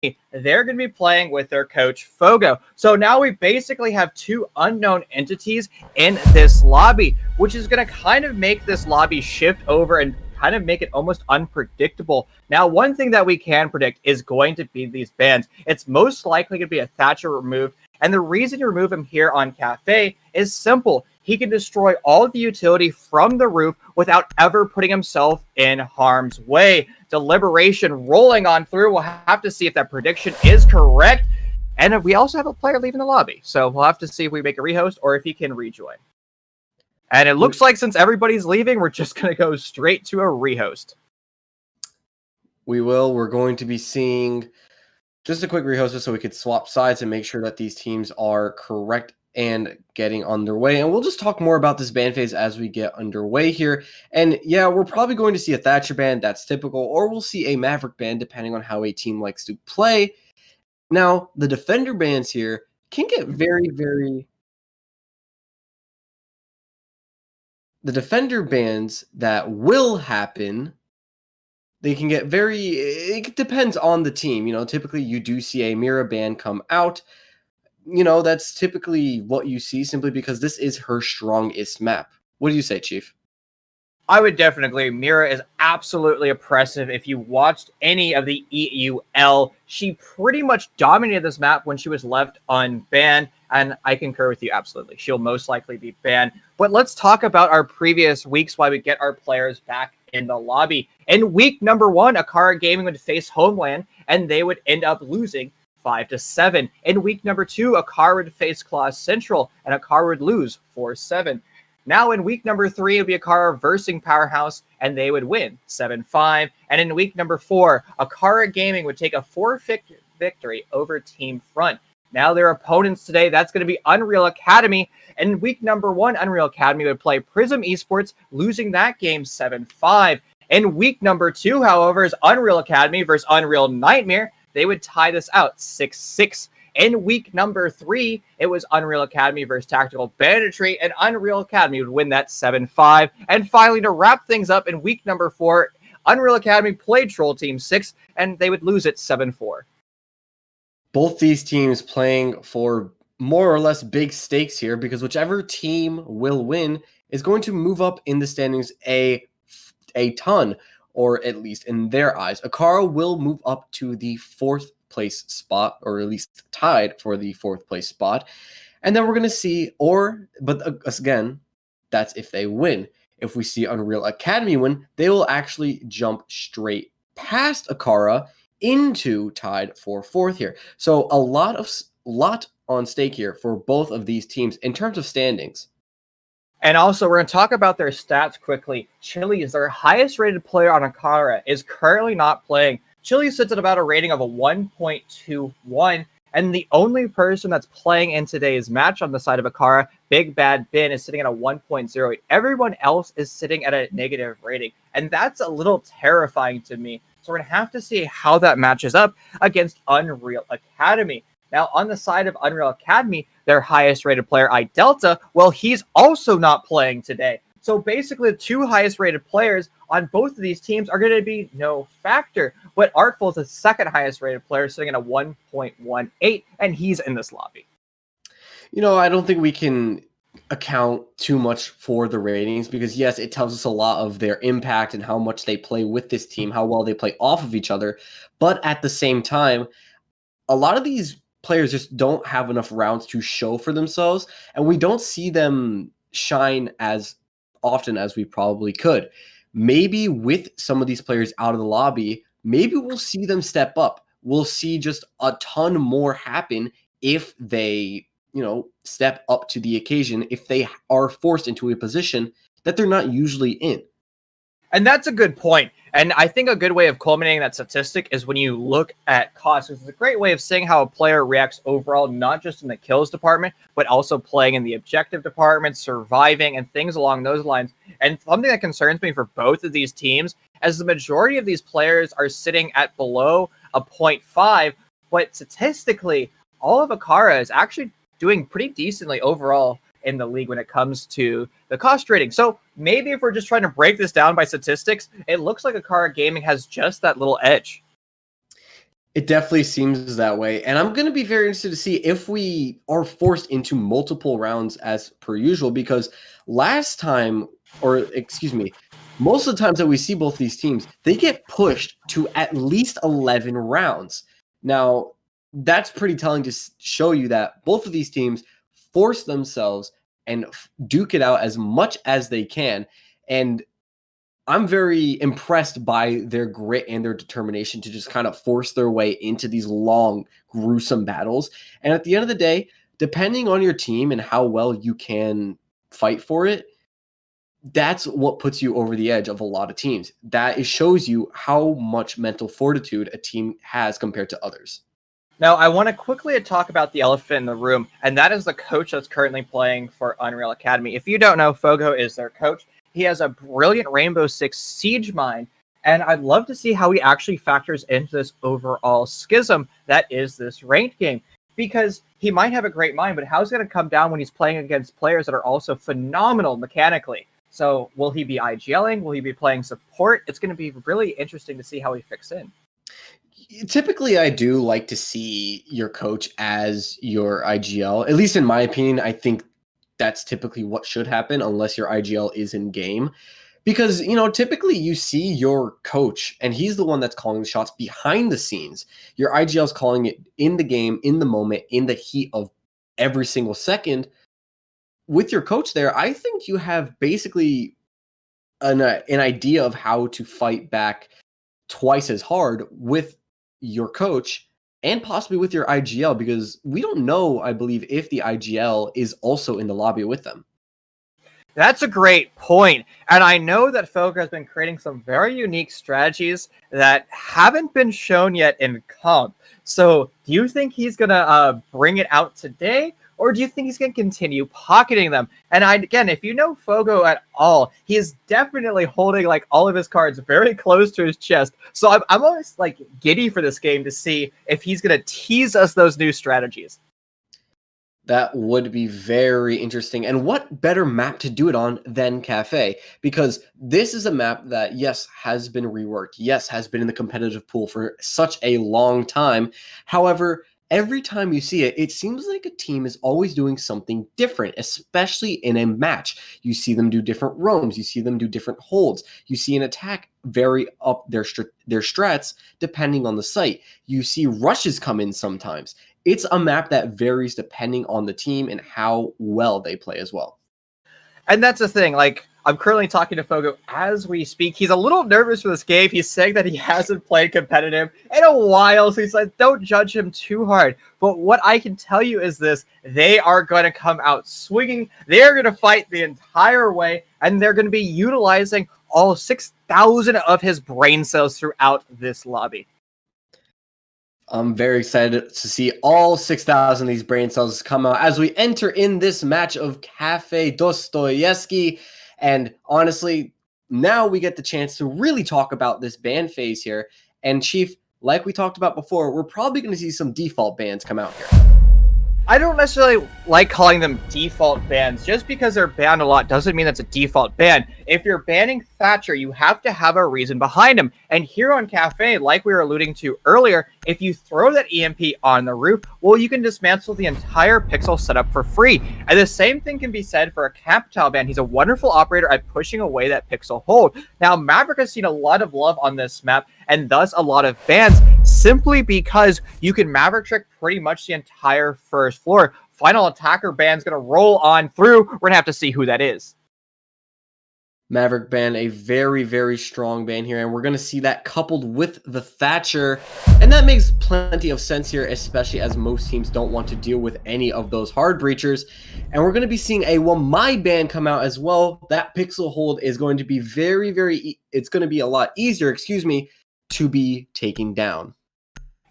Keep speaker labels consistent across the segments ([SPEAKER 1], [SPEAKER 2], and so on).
[SPEAKER 1] they're going to be playing with their coach Fogo. So now we basically have two unknown entities in this lobby, which is going to kind of make this lobby shift over and kind of make it almost unpredictable. Now, one thing that we can predict is going to be these bans. It's most likely going to be a Thatcher removed. And the reason you remove him here on Cafe is simple. He can destroy all of the utility from the roof without ever putting himself in harm's way. Deliberation rolling on through. We'll have to see if that prediction is correct. And we also have a player leaving the lobby. So we'll have to see if we make a rehost or if he can rejoin. And it looks like since everybody's leaving, we're just going to go straight to a rehost.
[SPEAKER 2] We will. We're going to be seeing just a quick rehost just so we could swap sides and make sure that these teams are correct and getting underway. And we'll just talk more about this ban phase as we get underway here. And yeah, we're probably going to see a Thatcher ban. That's typical. Or we'll see a Maverick ban depending on how a team likes to play. Now, the defender bans here can get very, very... The defender bans that will happen, they can get very... It depends on the team. Typically you do see a Mira ban come out. That's typically what you see simply because this is her strongest map. What do you say, Chief?
[SPEAKER 1] I would definitely agree. Mira is absolutely oppressive. If you watched any of the EUL, she pretty much dominated this map when she was left unbanned, and I concur with you absolutely. She'll most likely be banned. But let's talk about our previous weeks while we get our players back in the lobby. In week number 1, AcaRa Gaming would face Homeland, and they would end up losing 5-7. In week number 2, AcaRa would face Claw Central, and AcaRa would lose 4-7. Now in week number 3, it would be AcaRa versing Powerhouse, and they would win 7-5. And in week number 4, AcaRa Gaming would take a 4 victory over Team Front. Now their opponents today, that's going to be Unreal Academy. In week number 1, Unreal Academy would play Prism Esports, losing that game 7-5. In week number 2, however, is Unreal Academy versus Unreal Nightmare. They would tie this out 6-6. In week number 3, it was Unreal Academy versus Tactical Banditry, and Unreal Academy would win that 7-5. And finally, to wrap things up, in week number 4, Unreal Academy played Troll Team 6, and they would lose it 7-4.
[SPEAKER 2] Both these teams playing for more or less big stakes here, because whichever team will win is going to move up in the standings a ton, or at least in their eyes. AcaRa will move up to the 4th place spot, or at least tied for the 4th place spot. And then we're going to see, again, that's if they win. If we see Unreal Academy win, they will actually jump straight past AcaRa into tied for 4th here. So a lot on stake here for both of these teams in terms of standings.
[SPEAKER 1] And also, we're going to talk about their stats quickly. Chili is their highest rated player on AcaRa, is currently not playing. Chili sits at about a rating of a 1.21, and the only person that's playing in today's match on the side of AcaRa, Big Bad Ben, is sitting at a 1.08. Everyone else is sitting at a negative rating, and that's a little terrifying to me. So we're going to have to see how that matches up against Unreal Academy. Now, on the side of Unreal Academy, their highest rated player, iDelta, well, he's also not playing today. So basically, the 2 highest rated players on both of these teams are going to be no factor. But Artful is the 2nd highest rated player, sitting at a 1.18, and he's in this lobby.
[SPEAKER 2] I don't think we can account too much for the ratings because, yes, it tells us a lot of their impact and how much they play with this team, how well they play off of each other. But at the same time, a lot of these players just don't have enough rounds to show for themselves, and we don't see them shine as often as we probably could. Maybe with some of these players out of the lobby, maybe we'll see them step up. We'll see just a ton more happen if they, step up to the occasion, if they are forced into a position that they're not usually in.
[SPEAKER 1] And that's a good point. And I think a good way of culminating that statistic is when you look at costs. It's a great way of seeing how a player reacts overall, not just in the kills department, but also playing in the objective department, surviving, and things along those lines. And something that concerns me for both of these teams, as the majority of these players are sitting at below a 0.5, but statistically, all of AcaRa is actually doing pretty decently overall in the league when it comes to the cost rating. So maybe if we're just trying to break this down by statistics, it looks like AcaRa Gaming has just that little edge.
[SPEAKER 2] It definitely seems that way. And I'm going to be very interested to see if we are forced into multiple rounds as per usual, because last time, or excuse me, most of the times that we see both these teams, they get pushed to at least 11 rounds. Now, that's pretty telling to show you that both of these teams force themselves and duke it out as much as they can. And I'm very impressed by their grit and their determination to just kind of force their way into these long, gruesome battles. And at the end of the day, depending on your team and how well you can fight for it, that's what puts you over the edge of a lot of teams. That shows you how much mental fortitude a team has compared to others.
[SPEAKER 1] Now, I want to quickly talk about the elephant in the room, and that is the coach that's currently playing for Unreal Academy. If you don't know, Fogo is their coach. He has a brilliant Rainbow Six Siege mind, and I'd love to see how he actually factors into this overall schism that is this ranked game. Because he might have a great mind, but how's it going to come down when he's playing against players that are also phenomenal mechanically? So will he be IGLing? Will he be playing support? It's going to be really interesting to see how he fits in.
[SPEAKER 2] Typically, I do like to see your coach as your IGL. At least in my opinion, I think that's typically what should happen unless your IGL is in game. Because, typically you see your coach and he's the one that's calling the shots behind the scenes. Your IGL is calling it in the game, in the moment, in the heat of every single second. With your coach there, I think you have basically an idea of how to fight back twice as hard with your coach and possibly with your IGL, because we don't know, I believe, if the IGL is also in the lobby with them.
[SPEAKER 1] That's a great point. And I know that Fogo has been creating some very unique strategies that haven't been shown yet in comp. So do you think he's going to bring it out today? Or do you think he's going to continue pocketing them? And again, if you know Fogo at all, he is definitely holding like all of his cards very close to his chest. So I'm almost like giddy for this game to see if he's going to tease us those new strategies.
[SPEAKER 2] That would be very interesting. And what better map to do it on than Cafe? Because this is a map that, yes, has been reworked. Yes, has been in the competitive pool for such a long time. However, every time you see it, it seems like a team is always doing something different, especially in a match. You see them do different roams. You see them do different holds. You see an attack vary up their strats depending on the site. You see rushes come in sometimes. It's a map that varies depending on the team and how well they play as well.
[SPEAKER 1] And that's the thing. Like, I'm currently talking to Fogo as we speak. He's a little nervous for this game. He's saying that he hasn't played competitive in a while. So he's like, don't judge him too hard. But what I can tell you is this. They are going to come out swinging. They're going to fight the entire way. And they're going to be utilizing all 6,000 of his brain cells throughout this lobby.
[SPEAKER 2] I'm very excited to see all 6,000 of these brain cells come out as we enter in this match of Cafe Dostoyevsky. And honestly, now we get the chance to really talk about this ban phase here. And Chief, like we talked about before, we're probably going to see some default bans come out here.
[SPEAKER 1] I don't necessarily like calling them default bans. Just because they're banned a lot doesn't mean that's a default ban. If you're banning Thatcher, you have to have a reason behind him. And here on Cafe, like we were alluding to earlier, if you throw that EMP on the roof, well, you can dismantle the entire pixel setup for free. And the same thing can be said for a Capitale ban. He's a wonderful operator at pushing away that pixel hold. Now, Maverick has seen a lot of love on this map, and thus a lot of bans, simply because you can Maverick trick pretty much the entire first floor. Final attacker ban's going to roll on through. We're going to have to see who that is.
[SPEAKER 2] Maverick ban, a very, very strong ban here, and we're going to see that coupled with the Thatcher, and that makes plenty of sense here, especially as most teams don't want to deal with any of those hard breachers. And we're going to be seeing a Wamai ban come out as well. That pixel hold is going to be it's going to be a lot easier, to be taken down.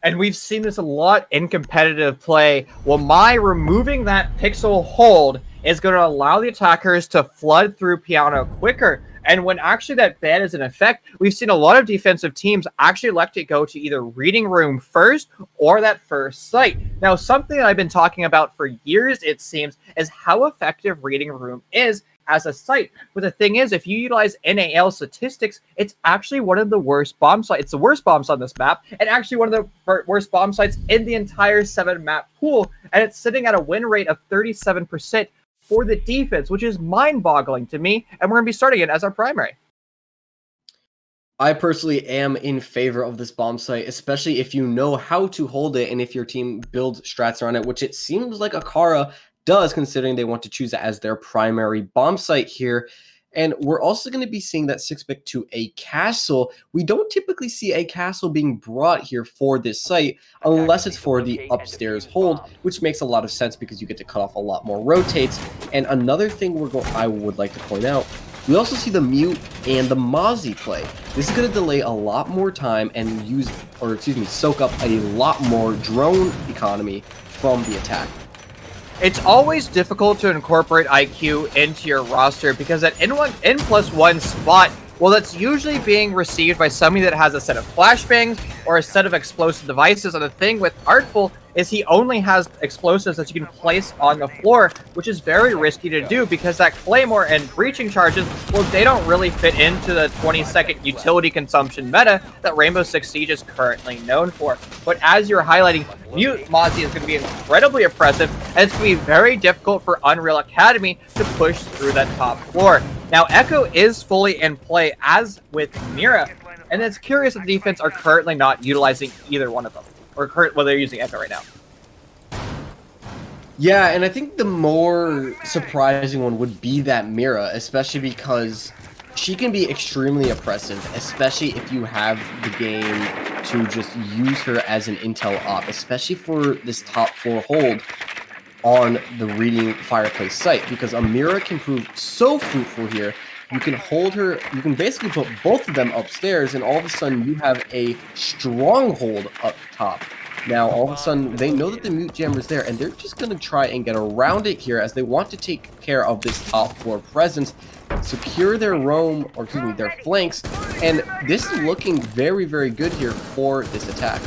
[SPEAKER 1] And we've seen this a lot in competitive play. Wamai removing that pixel hold is going to allow the attackers to flood through Piano quicker. And when actually that ban is in effect, we've seen a lot of defensive teams actually elect to go to either Reading Room first or that first site. Now, something that I've been talking about for years, it seems, is how effective Reading Room is as a site. But the thing is, if you utilize NAL statistics, it's actually one of the worst bomb sites. It's the worst bomb site on this map, and actually one of the worst bomb sites in the entire 7-map pool. And it's sitting at a win rate of 37% for the defense, which is mind-boggling to me. And we're going to be starting it as our primary.
[SPEAKER 2] I personally am in favor of this bomb site, especially if you know how to hold it and if your team builds strats around it, which it seems like AcaRa does, considering they want to choose it as their primary bomb site here. And we're also going to be seeing that 6-pick to a castle. We don't typically see a castle being brought here for this site unless it's for the upstairs hold, which makes a lot of sense because you get to cut off a lot more rotates. And another thing I would like to point out, we also see the Mute and the Mozzie play. This is going to delay a lot more time and soak up a lot more drone economy from the attack.
[SPEAKER 1] It's always difficult to incorporate IQ into your roster because at N+1 spot, well, that's usually being received by somebody that has a set of flashbangs or a set of explosive devices. And the thing with Artful is he only has explosives that you can place on the floor, which is very risky to do because that Claymore and breaching charges, well, they don't really fit into the 20-second utility consumption meta that Rainbow Six Siege is currently known for. But as you're highlighting, Mute Mozzie is going to be incredibly oppressive, and it's going to be very difficult for Unreal Academy to push through that top floor. Now, Echo is fully in play, as with Mira, and it's curious that the defense are currently not utilizing either one of them, or they're using Echo right now.
[SPEAKER 2] Yeah, and I think the more surprising one would be that Mira, especially because she can be extremely oppressive, especially if you have the game to just use her as an intel op, especially for this top floor hold on the Reading Fireplace site, because a Mira can prove so fruitful here. You can hold her, you can basically put both of them upstairs, and all of a sudden you have a stronghold up top. Now, all of a sudden, they know that the Mute Jammer is there, and they're just going to try and get around it here as they want to take care of this top floor presence, secure their their flanks, and this is looking very, very good here for this attack.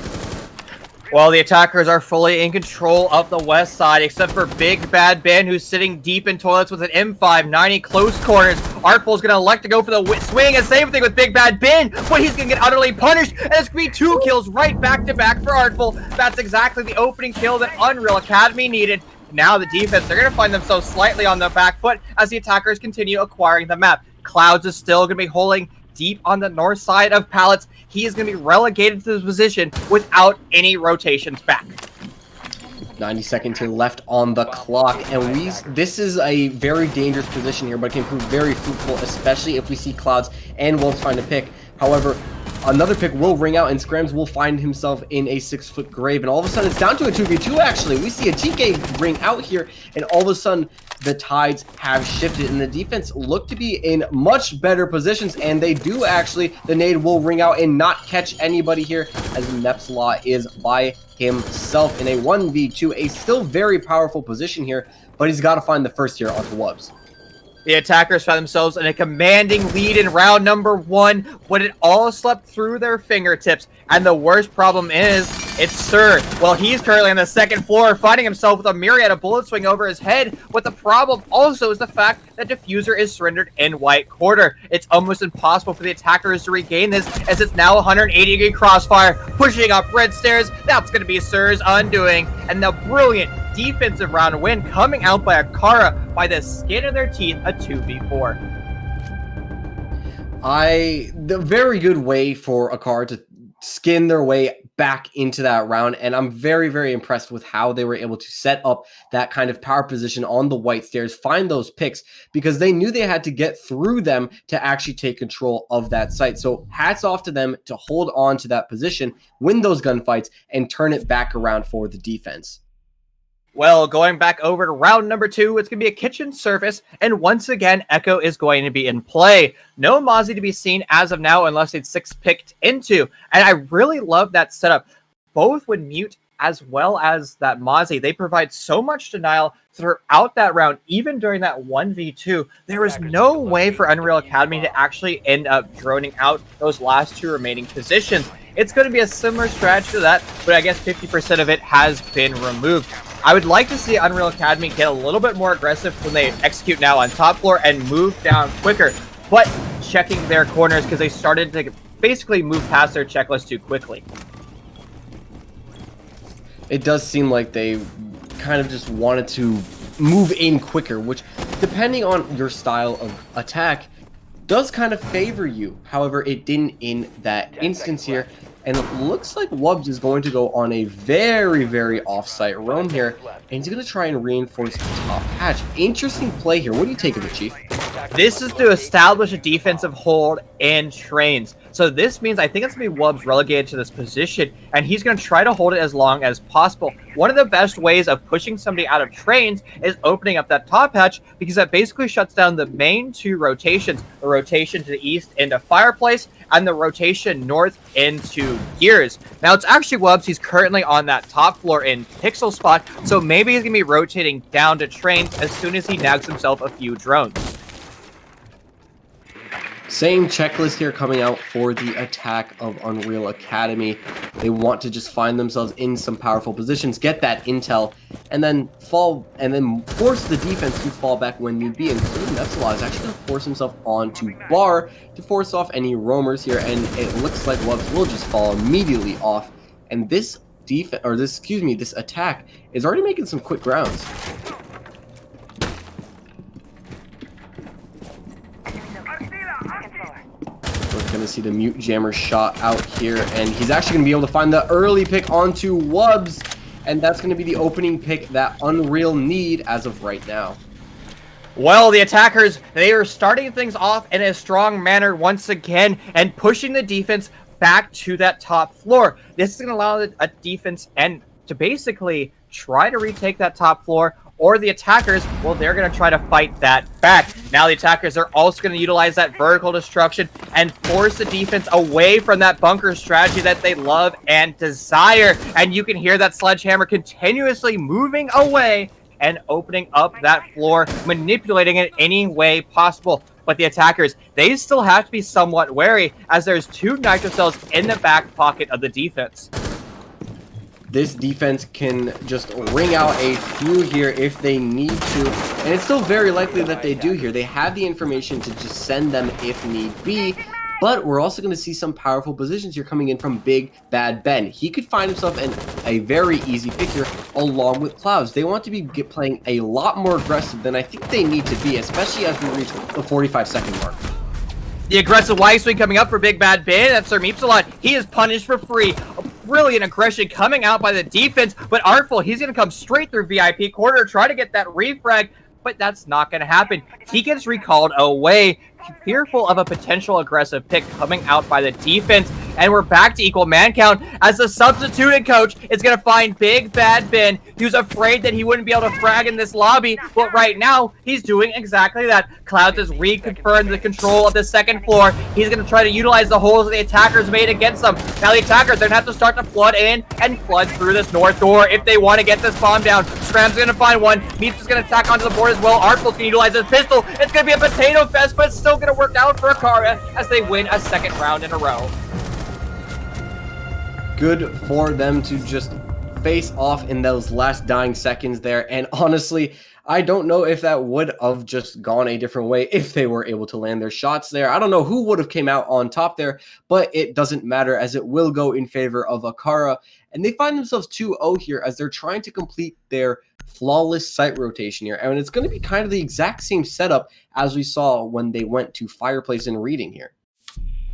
[SPEAKER 1] Well, the attackers are fully in control of the west side, except for Big Bad Ben, who's sitting deep in toilets with an M590 close corners. Artful's going to elect to go for the swing, and same thing with Big Bad Ben, but he's going to get utterly punished, and it's going to be 2 kills right back-to-back for Artful. That's exactly the opening kill that Unreal Academy needed. Now the defense, they're going to find themselves slightly on the back foot as the attackers continue acquiring the map. Clouds is still going to be holding deep on the north side of Pallets. He is going to be relegated to this position without any rotations back.
[SPEAKER 2] 90 seconds left on the clock, and this is a very dangerous position here, but it can prove very fruitful, especially if we see Clouds and Wolves find a pick. However, another pick will ring out, and Scrams will find himself in a 6-foot grave, and all of a sudden it's down to a 2v2 actually. We see a TK ring out here, and all of a sudden the tides have shifted, and the defense look to be in much better positions, and they do actually. The nade will ring out and not catch anybody here, as Nepslaw is by himself in a 1v2, a still very powerful position here, but he's got to find the first here onto Wubs.
[SPEAKER 1] The attackers found themselves in a commanding lead in round number 1, but it all slipped through their fingertips. And the worst problem is, it's Sir. Well, he's currently on the 2nd floor, finding himself with a myriad of bullet swing over his head. But the problem also is the fact that Diffuser is surrendered in white quarter. It's almost impossible for the attackers to regain this, as it's now 180-degree crossfire, pushing up red stairs. That's going to be Sir's undoing. And the brilliant defensive round win coming out by AcaRa by the skin of their teeth, a 2v4.
[SPEAKER 2] The very good way for AcaRa to skin their way back into that round, and I'm very, very impressed with how they were able to set up that kind of power position on the white stairs, find those picks, because they knew they had to get through them to actually take control of that site. So hats off to them to hold on to that position, win those gunfights, and turn it back around for the defense.
[SPEAKER 1] Well, going back over to round number 2, it's going to be a kitchen service, and once again, Echo is going to be in play. No Mozzie to be seen as of now unless it's 6-picked into, and I really love that setup. Both with Mute as well as that Mozzie, they provide so much denial throughout that round, even during that 1v2. There is no way for Unreal Academy to actually end up droning out those last 2 remaining positions. It's going to be a similar strategy to that, but I guess 50% of it has been removed. I would like to see Unreal Academy get a little bit more aggressive when they execute now on top floor and move down quicker, but checking their corners because they started to basically move past their checklist too quickly.
[SPEAKER 2] It does seem like they kind of just wanted to move in quicker, which, depending on your style of attack, does kind of favor you. However, it didn't in that instance here, and it looks like Wubbs is going to go on a very, very off-site roam here, and he's going to try and reinforce the top hatch. Interesting play here. What do you take of it, Chief?
[SPEAKER 1] This is to establish a defensive hold in trains. So this means I think it's going to be Wubbs relegated to this position, and he's going to try to hold it as long as possible. One of the best ways of pushing somebody out of trains is opening up that top hatch, because that basically shuts down the main two rotations. The rotation to the east into Fireplace, and the rotation north into Gears. Now, it's actually Wubbs. He's currently on that top floor in Pixel spot, so maybe he's going to be rotating down to trains as soon as he nags himself a few drones.
[SPEAKER 2] Same checklist here coming out for the attack of Unreal Academy. They want to just find themselves in some powerful positions, get that intel, and then force the defense to fall back when need be. And Nepsilon is actually going to force himself onto Bar to force off any roamers here, and it looks like Wubbs will just fall immediately off. And this this attack is already making some quick grounds. We're going to see the Mute Jammer shot out here, and he's actually going to be able to find the early pick onto Wubbs, and that's going to be the opening pick that Unreal need as of right now.
[SPEAKER 1] Well, the attackers, they are starting things off in a strong manner once again and pushing the defense back to that top floor. This is going to allow a defense and to basically try to retake that top floor, or the attackers, well, they're going to try to fight that back. Now the attackers are also going to utilize that vertical destruction and force the defense away from that bunker strategy that they love and desire. And you can hear that sledgehammer continuously moving away and opening up that floor, manipulating it any way possible. But the attackers, they still have to be somewhat wary, as there's two nitro cells in the back pocket of the defense.
[SPEAKER 2] This defense can just ring out a few here if they need to, and it's still very likely that they do here. They have the information to just send them if need be, but we're also going to see some powerful positions here coming in from Big Bad Ben. He could find himself in a very easy pick here along with Clouds. They want to be playing a lot more aggressive than I think they need to be, especially as we reach the 45-second mark.
[SPEAKER 1] The aggressive Y swing coming up for Big Bad Ben. That's Sir Meepsalon. He is punished for free. Brilliant aggression coming out by the defense, but Artful, he's going to come straight through VIP corner, try to get that refrag, but that's not going to happen. He gets recalled away, fearful of a potential aggressive pick coming out by the defense, and we're back to equal man count as the substituted coach is going to find Big Bad Ben. He was afraid that he wouldn't be able to frag in this lobby, but right now he's doing exactly that. Clouds has reconfirmed the control of the second floor. He's going to try to utilize the holes that the attackers made against them. Now the attackers, they're going to have to start to flood in and flood through this north door if they want to get this bomb down. Scram's going to find one. Meeps is going to attack onto the board as well. Artful's going to utilize his pistol. It's going to be a potato fest, but it's still going to work out for AcaRa as they win a second round in a row.
[SPEAKER 2] Good for them to just face off in those last dying seconds there, and honestly, I don't know if that would have just gone a different way if they were able to land their shots there. I don't know who would have came out on top there, but it doesn't matter as it will go in favor of AcaRa, and they find themselves 2-0 here as they're trying to complete their flawless site rotation here, and it's going to be kind of the exact same setup as we saw when they went to Fireplace and Reading here.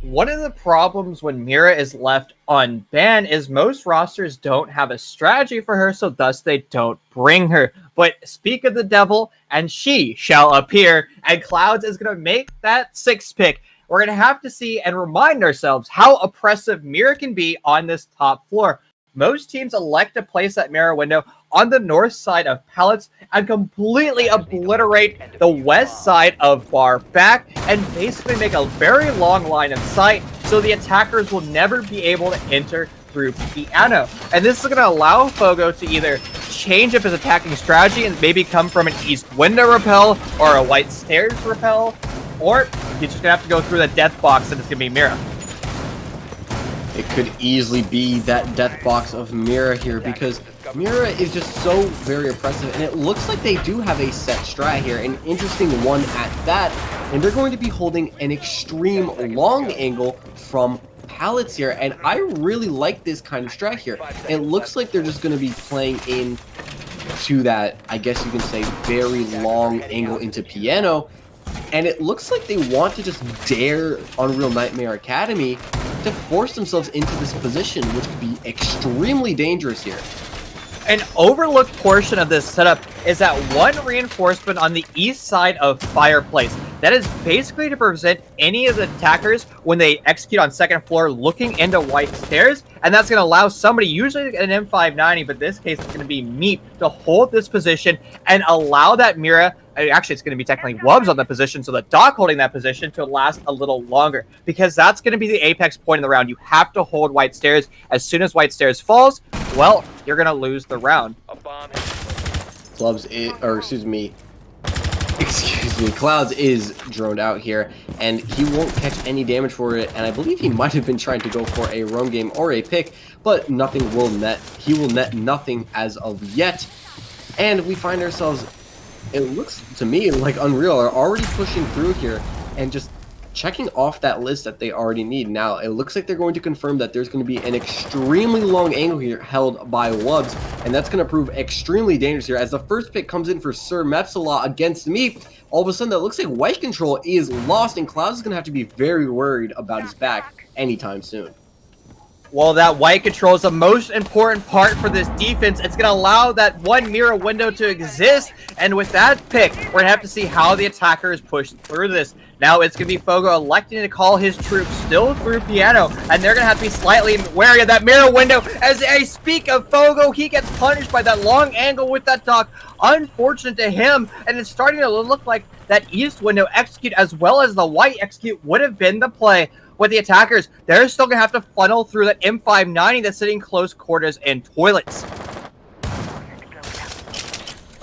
[SPEAKER 1] One of the problems when Mira is left unbanned is most rosters don't have a strategy for her, so thus they don't bring her. But speak of the devil, and she shall appear, and Clouds is going to make that 6th pick. We're going to have to see and remind ourselves how oppressive Mira can be on this top floor. Most teams elect to place that mirror window on the north side of pallets and completely obliterate the west side of bar back and basically make a very long line of sight so the attackers will never be able to enter through piano. And this is going to allow Fogo to either change up his attacking strategy and maybe come from an east window repel or a white stairs repel, or he's just going to have to go through the death box and it's going to be Mira.
[SPEAKER 2] It could easily be that death box of Mira here because Mira is just so very oppressive, and it looks like they do have a set strat here, an interesting one at that, and they're going to be holding an extreme long angle from pallets here, and I really like this kind of strat here. It looks like they're just going to be playing in to that, I guess you can say, very long angle into piano, and it looks like they want to just dare Unreal Nightmare Academy to force themselves into this position, which could be extremely dangerous here.
[SPEAKER 1] An overlooked portion of this setup is that one reinforcement on the east side of Fireplace. That is basically to prevent any of the attackers when they execute on second floor looking into white stairs, and that's going to allow somebody, usually an M590, but in this case it's going to be Meep, to hold this position and allow that Mira, actually it's going to be technically Wubs on the position, so the Doc holding that position to last a little longer, because that's going to be the apex point of the round. You have to hold white stairs. As soon as white stairs falls, well, you're going to lose the round.
[SPEAKER 2] Clouds is droned out here, and he won't catch any damage for it, and I believe he might have been trying to go for a roam game or a pick, but nothing will net. He will net nothing as of yet, and we find ourselves, it looks to me like Unreal are already pushing through here and just checking off that list that they already need. Now, it looks like they're going to confirm that there's going to be an extremely long angle here held by Wubs, and that's going to prove extremely dangerous here as the first pick comes in for Sir Mepsilon against me. All of a sudden, that looks like white control is lost, and Clouds is going to have to be very worried about his back anytime soon.
[SPEAKER 1] Well, that white control is the most important part for this defense. It's going to allow that one mirror window to exist, and with that pick, we're going to have to see how the attackers push through this. Now it's going to be Fogo electing to call his troops still through piano, and they're going to have to be slightly wary of that mirror window. As I speak of Fogo, he gets punished by that long angle with that Doc. Unfortunate to him, and it's starting to look like that east window execute as well as the white execute would have been the play. With the attackers, they're still going to have to funnel through that M590 that's sitting close quarters and toilets.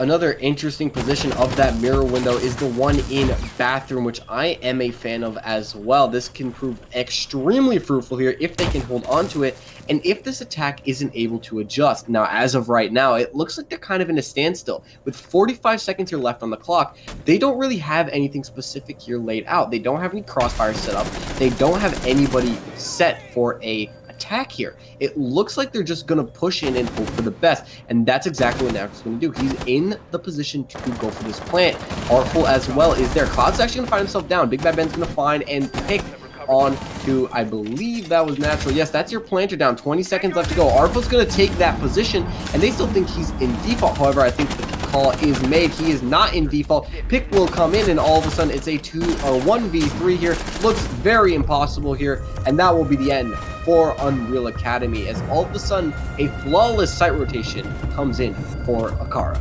[SPEAKER 2] Another interesting position of that mirror window is the one in bathroom, which I am a fan of as well. This can prove extremely fruitful here if they can hold on to it, and if this attack isn't able to adjust. Now, as of right now, it looks like they're kind of in a standstill. With 45 seconds here left on the clock, they don't really have anything specific here laid out. They don't have any crossfire set up. They don't have anybody set for a attack here. It looks like they're just going to push in and hope for the best, and that's exactly what Nax's going to do. He's in the position to go for this plant. Artful as well is there. Cloud's actually going to find himself down. Big Bad Ben's going to find and pick on to, I believe that was Natural. Yes, that's your planter down. 20 seconds left to go. Artful's going to take that position, and they still think he's in default. However, I think the call is made. He is not in default. Pick will come in, and all of a sudden it's a 1v3 here. Looks very impossible here, and that will be the end for Unreal Academy, as all of a sudden a flawless site rotation comes in for AcaRa.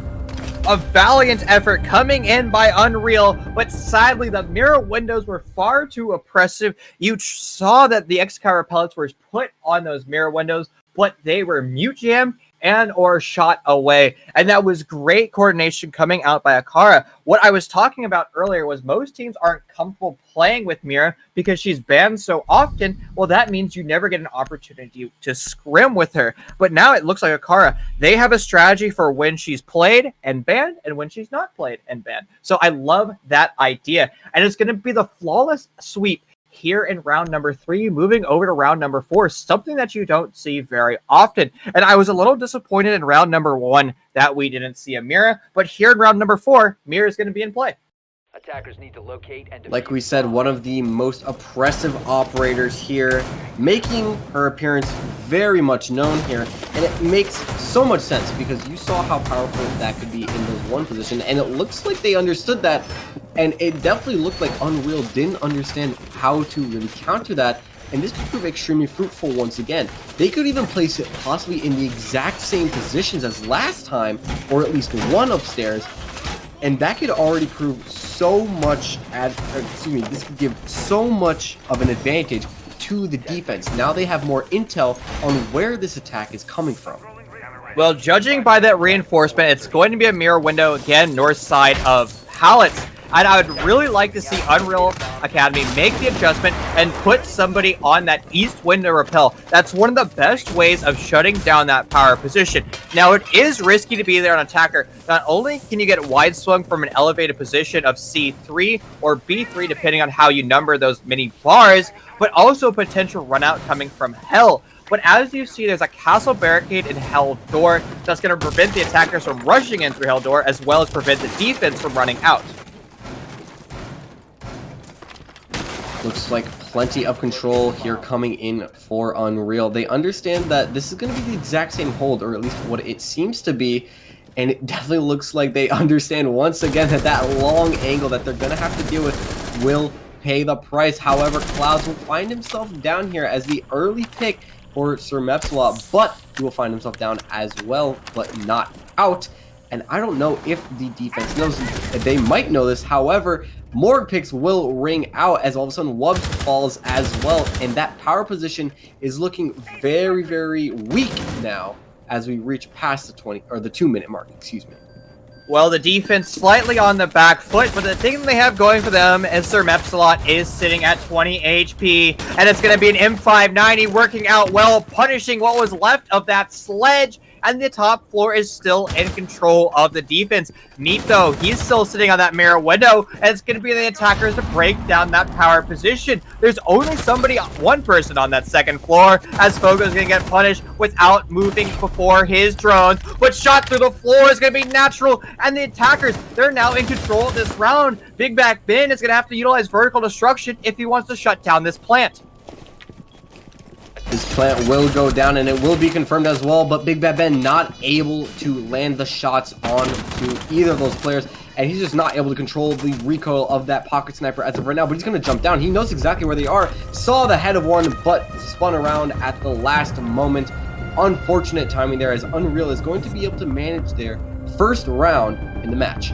[SPEAKER 1] A valiant effort coming in by Unreal, but sadly the mirror windows were far too oppressive. You saw that the AcaRa pellets were put on those mirror windows, but they were mute jammed and or shot away, and that was great coordination coming out by AcaRa. What I was talking about earlier was most teams aren't comfortable playing with Mira because she's banned so often. Well, that means you never get an opportunity to scrim with her, but now it looks like AcaRa, they have a strategy for when she's played and banned and when she's not played and banned. So I love that idea, and it's going to be the flawless sweep here in round number 3, moving over to round number 4, something that you don't see very often. And I was a little disappointed in round number 1 that we didn't see a Mira, but here in round number 4, Mira is going to be in play.
[SPEAKER 3] Attackers need to locate and
[SPEAKER 2] like we said, one of the most oppressive operators here, making her appearance very much known here, and it makes so much sense because you saw how powerful that could be in those one position, and it looks like they understood that, and it definitely looked like Unreal didn't understand how to really counter that, and this could prove extremely fruitful once again. They could even place it possibly in the exact same positions as last time, or at least one upstairs, and that could already prove so much, this could give so much of an advantage to the defense. Now they have more intel on where this attack is coming from.
[SPEAKER 1] Well, judging by that reinforcement, it's going to be a mirror window again, north side of pallets. And I would really like to see Unreal Academy make the adjustment and put somebody on that east window rappel. That's one of the best ways of shutting down that power position. Now, it is risky to be there on attacker. Not only can you get wide swung from an elevated position of C3 or B3, depending on how you number those mini bars, but also potential run out coming from Hell. But as you see, there's a castle barricade in Hell Door that's going to prevent the attackers from rushing in through Hell Door, as well as prevent the defense from running out.
[SPEAKER 2] Looks like plenty of control here coming in for Unreal. They understand that this is going to be the exact same hold, or at least what it seems to be. And it definitely looks like they understand once again that that long angle that they're going to have to deal with will pay the price. However, Clouds will find himself down here as the early pick for Sir Mepsalot, but he will find himself down as well, but not out. And I don't know if the defense knows. They might know this. However, more picks will ring out as all of a sudden Wubbs falls as well. And that power position is looking very, very weak now as we reach past the 2-minute mark, excuse me.
[SPEAKER 1] Well, the defense slightly on the back foot, but the thing they have going for them is Sir Mepsalot is sitting at 20 HP, and it's going to be an M590 working out well, punishing what was left of that sledge, and the top floor is still in control of the defense. Meat, though, he's still sitting on that mirror window, and it's going to be the attackers to break down that power position. There's only one person on that second floor, as Fogo is going to get punished without moving before his drones, but shot through the floor is going to be natural, and the attackers, they're now in control of this round. Big Back Ben is going to have to utilize vertical destruction if he wants to shut down this plant.
[SPEAKER 2] This plant will go down, and it will be confirmed as well, but Big Bad Ben not able to land the shots onto either of those players, and he's just not able to control the recoil of that pocket sniper as of right now, but he's going to jump down. He knows exactly where they are, saw the head of one, but spun around at the last moment. Unfortunate timing there, as Unreal is going to be able to manage their first round in the match.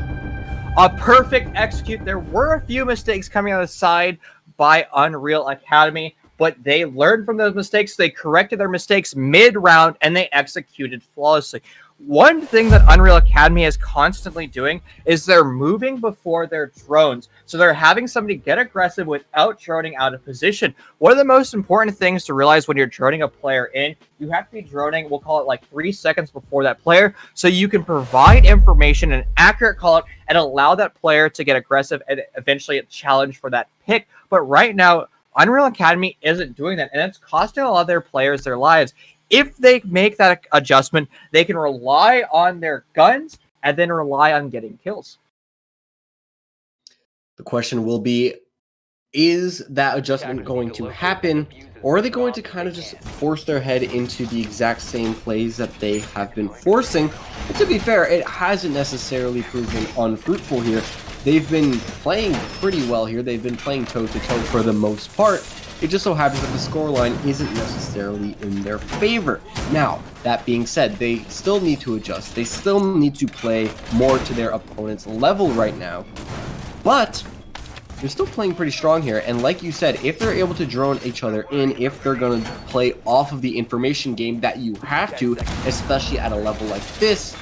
[SPEAKER 1] A perfect execute. There were a few mistakes coming on the side by Unreal Academy, but they learned from those mistakes. They corrected their mistakes mid-round, and they executed flawlessly. One thing that Unreal Academy is constantly doing is they're moving before their drones. So they're having somebody get aggressive without droning out of position. One of the most important things to realize when you're droning a player in, you have to be droning, we'll call it like 3 seconds before that player, so you can provide information, an accurate call out, and allow that player to get aggressive and eventually a challenge for that pick. But right now, Unreal Academy isn't doing that, and it's costing a lot of their players their lives. If they make that adjustment, they can rely on their guns and then rely on getting kills.
[SPEAKER 2] The question will be, is that adjustment going to happen, or are they going to kind of just force their head into the exact same plays that they have been forcing? And to be fair, it hasn't necessarily proven unfruitful here. They've been playing pretty well here. They've been playing toe-to-toe for the most part. It just so happens that the scoreline isn't necessarily in their favor. Now, that being said, they still need to adjust. They still need to play more to their opponent's level right now. But they're still playing pretty strong here. And like you said, if they're able to drone each other in, if they're going to play off of the information game that you have to, especially at a level like this,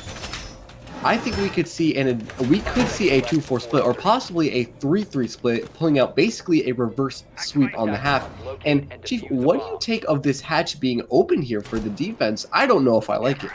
[SPEAKER 2] I think we could see a 2-4 split, or possibly a 3-3 split, pulling out basically a reverse sweep on the half. And Chief, what do you take of this hatch being open here for the defense? I don't know if I like it.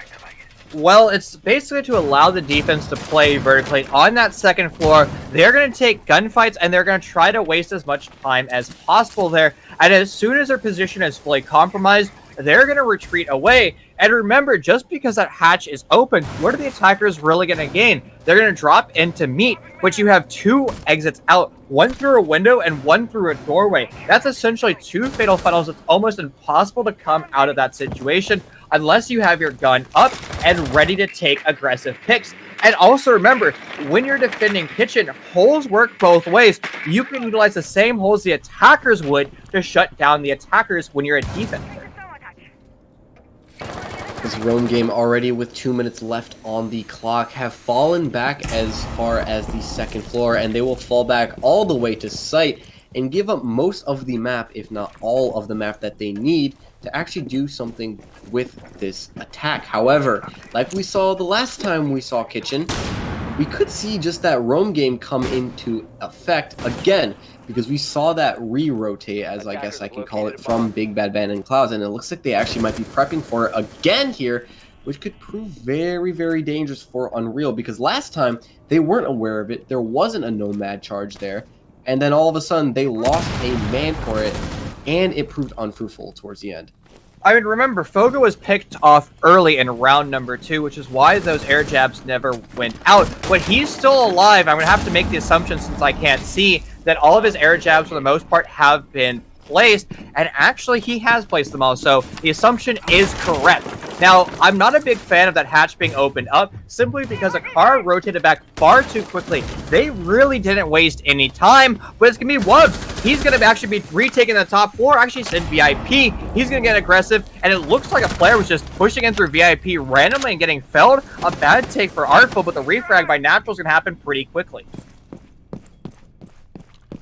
[SPEAKER 1] Well, it's basically to allow the defense to play vertically on that second floor. They're going to take gunfights, and they're going to try to waste as much time as possible there. And as soon as their position is fully compromised, they're going to retreat away. And remember, just because that hatch is open, what are the attackers really going to gain? They're going to drop into meat, but you have 2 exits out, one through a window and one through a doorway. That's essentially 2 fatal funnels. It's almost impossible to come out of that situation unless you have your gun up and ready to take aggressive picks. And also remember, when you're defending kitchen, holes work both ways. You can utilize the same holes the attackers would to shut down the attackers when you're a defender.
[SPEAKER 2] This roam game, already with 2 minutes left on the clock, have fallen back as far as the second floor, and they will fall back all the way to site and give up most of the map, if not all of the map that they need to actually do something with this attack. However, like we saw the last time we saw Kitchen, we could see just that roam game come into effect again, because we saw that re-rotate, as I guess I can call it, from Big Bad Ben and Clouds, and it looks like they actually might be prepping for it again here, which could prove very, very dangerous for Unreal, because last time they weren't aware of it, there wasn't a nomad charge there, and then all of a sudden they lost a man for it, and it proved unfruitful towards the end.
[SPEAKER 1] I mean, remember, Fogo was picked off early in round number 2, which is why those air jabs never went out. But he's still alive. I'm going to have to make the assumption, since I can't see, that all of his air jabs, for the most part, have been placed. And actually, he has placed them all. So the assumption is correct. Now, I'm not a big fan of that hatch being opened up, simply because AcaRa rotated back far too quickly. They really didn't waste any time, but it's going to be Wubbs. He's going to actually be retaking the top floor. Actually, it's in VIP. He's going to get aggressive, and it looks like a player was just pushing in through VIP randomly and getting felled. A bad take for Artful, but the refrag by Natural is going to happen pretty quickly.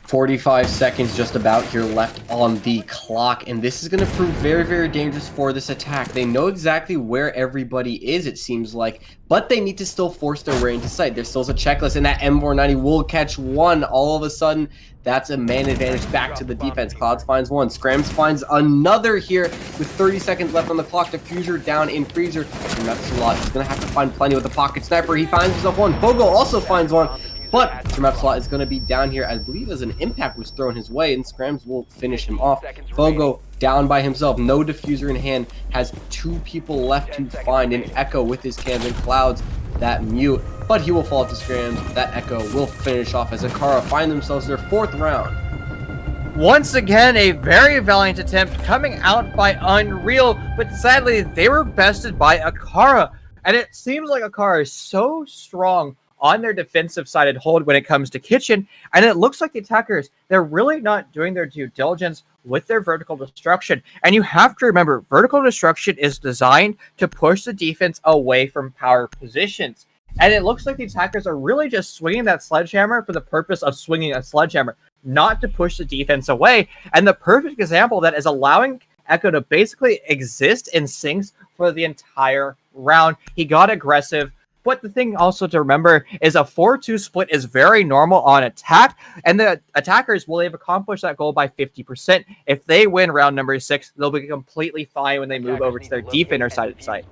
[SPEAKER 2] 45 seconds just about here left on the clock, and this is going to prove very, very dangerous for this attack. They know exactly where everybody is, it seems like, but they need to still force their way into sight. There's still a checklist, and that M490 will catch one. All of a sudden, that's a man advantage back to the defense. Clouds finds one. Scrams finds another here with 30 seconds left on the clock. Diffuser down in Freezer. And that's a lot. He's going to have to find plenty with the pocket sniper. He finds himself one. Fogo also finds one. But Tremepslot is going to be down here, I believe, as an impact was thrown his way, and Scrams will finish him off. Fogo down by himself, no diffuser in hand, has 2 people left to find. An Echo with his cams and Clouds, that mute, but he will fall to Scrams. That Echo will finish off as AcaRa find themselves their 4th round.
[SPEAKER 1] Once again, a very valiant attempt coming out by Unreal, but sadly, they were bested by AcaRa. And it seems like AcaRa is so strong on their defensive sided hold when it comes to Kitchen, and it looks like the attackers, they're really not doing their due diligence with their vertical destruction. And you have to remember, vertical destruction is designed to push the defense away from power positions. And it looks like the attackers are really just swinging that sledgehammer for the purpose of swinging a sledgehammer, not to push the defense away. And the perfect example of that is allowing Echo to basically exist in sinks for the entire round. He got aggressive. But the thing also to remember is a 4-2 split is very normal on attack, and the attackers will have accomplished that goal by 50%. If they win round number 6, they'll be completely fine when they move over to their defender sided site.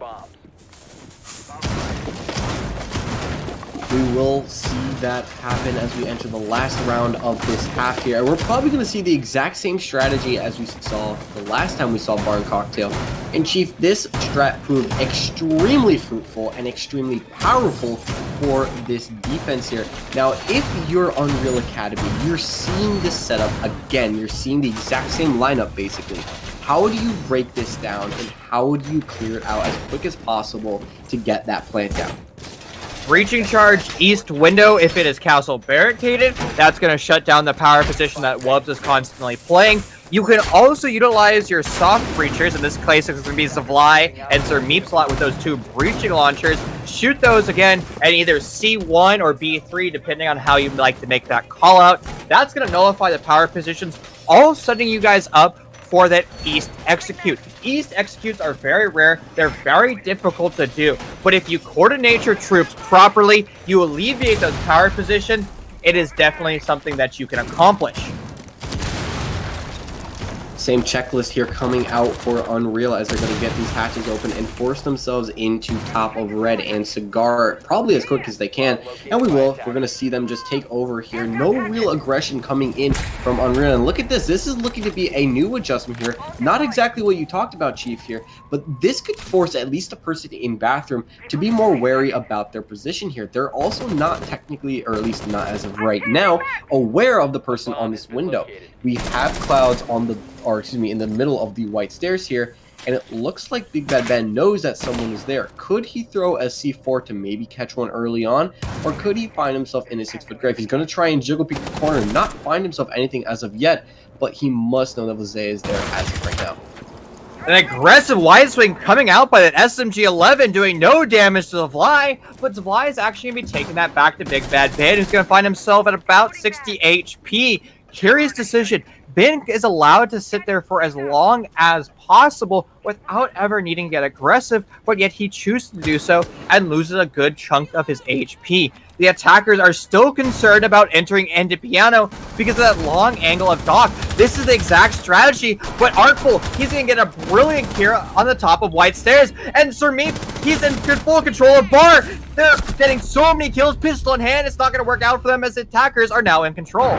[SPEAKER 2] We will see that happen as we enter the last round of this half here. We're probably going to see the exact same strategy as we saw the last time we saw Barn Cocktail. And Chief, this strat proved extremely fruitful and extremely powerful for this defense here. Now, if you're Unreal Academy, you're seeing this setup again. You're seeing the exact same lineup, basically. How do you break this down, and how do you clear it out as quick as possible to get that plant down?
[SPEAKER 1] Breaching charge east window. If it is castle barricaded, that's going to shut down the power position that Wubbs is constantly playing. You can also utilize your soft breachers. In this case, it's going to be Zavly and Sir Meepslot with those 2 breaching launchers. Shoot those again at either C1 or B3, depending on how you like to make that call out. That's going to nullify the power positions, all setting you guys up for that East execute. East executes are very rare. They're very difficult to do. But if you coordinate your troops properly, you alleviate those power positions, it is definitely something that you can accomplish.
[SPEAKER 2] Same checklist here coming out for Unreal as they're going to get these hatches open and force themselves into top of Red and Cigar probably as quick as they can. And we will. We're going to see them just take over here. No real aggression coming in from Unreal. And look at this. This is looking to be a new adjustment here. Not exactly what you talked about, Chief, here. But this could force at least a person in Bathroom to be more wary about their position here. They're also not technically, or at least not as of right now, aware of the person on this window. We have Clouds on the, or excuse me, in the middle of the white stairs here, and it looks like Big Bad Ben knows that someone is there. Could he throw a C4 to maybe catch one early on, or could he find himself in a 6-foot grave? He's going to try and jiggle peek the corner, not find himself anything as of yet, but he must know that Vazay is there as of right now.
[SPEAKER 1] An aggressive wide swing coming out by that SMG-11, doing no damage to Zavly, but Zavly is actually going to be taking that back to Big Bad Ben, who's going to find himself at about 60 HP. curious decision. Ben is allowed to sit there for as long as possible without ever needing to get aggressive, but yet he chooses to do so and loses a good chunk of his HP. The attackers are still concerned about entering into Piano because of that long angle of Doc. This is the exact strategy, but Artful, he's going to get a brilliant Kira on the top of White Stairs, and Sir Meep, he's in full control of Bar. They're getting so many kills, pistol in hand. It's not going to work out for them as the attackers are now in control.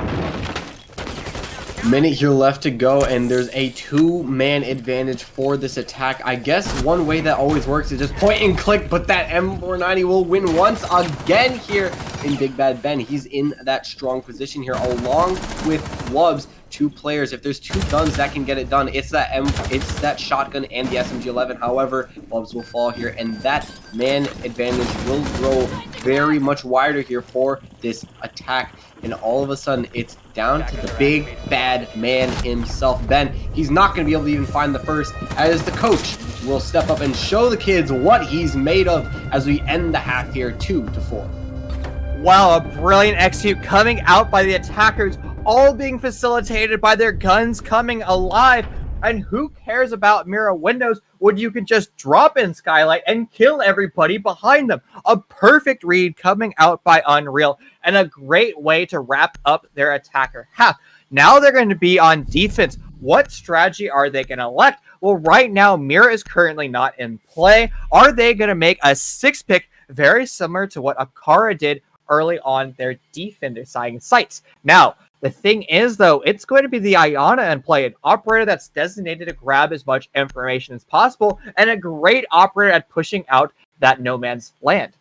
[SPEAKER 2] Minute here left to go, and there's a 2-man advantage for this attack. I guess one way that always works is just point and click, but that M490 will win once again here in Big Bad Ben. He's in that strong position here along with Wubs. 2 players. If there's 2 guns that can get it done, it's that shotgun and the SMG-11. However, Wubs will fall here, and that man advantage will grow very much wider here for this attack. And all of a sudden, it's down to the big bad man himself, Ben. He's not going to be able to even find the first, as the coach will step up and show the kids what he's made of as we end the half here, 2-4.
[SPEAKER 1] Wow, a brilliant execute coming out by the attackers, all being facilitated by their guns coming alive. And who cares about mirror windows when you can just drop in Skylight and kill everybody behind them? A perfect read coming out by Unreal, and a great way to wrap up their attacker half. Now they're going to be on defense. What strategy are they going to elect? Well, right now, Mira is currently not in play. Are they going to make a 6-pick very similar to what AcaRa did early on their defender side sites? Now, the thing is, though, it's going to be the Iana in play, an operator that's designated to grab as much information as possible, and a great operator at pushing out that no man's land.